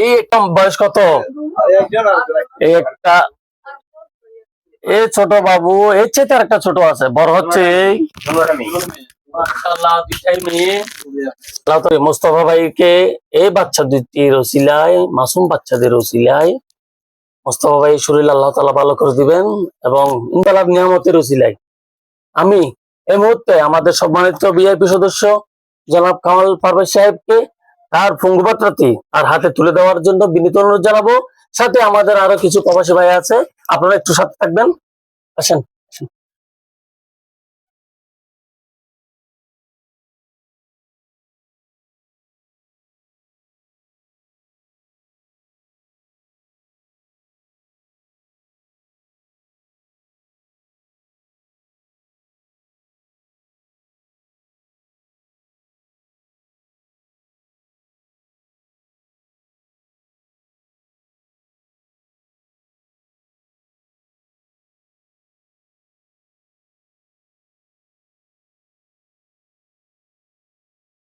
এই একটা বয়স কত? এই একটা, এই ছোট বাবু, এর চেয়ে আর একটা ছোট আছে, বড় হচ্ছে এই মোস্তফা ভাইকে এই বাচ্চা দুটির ওসিলায়, মাসুম বাচ্চাদের ওসিলায় মোস্তফা ভাই শরীর আল্লাহ তাআলা ভালো করে দিবেন, এবং ইনশাআল্লাহ নিয়ামতের ওসিলায় আমি এই মুহূর্তে আমাদের সম্মানিত ভিআইপি সদস্য জনাব কামাল পারভেজ সাহেবকে তার পঙ্গুপাত্রটি আর হাতে তুলে দেওয়ার জন্য বিনীত অনুরোধ জানাবো। সাথে আমাদের আরো কিছু প্রবাসী ভাই আছে, আপনারা একটু সাথে থাকবেন, আসেন।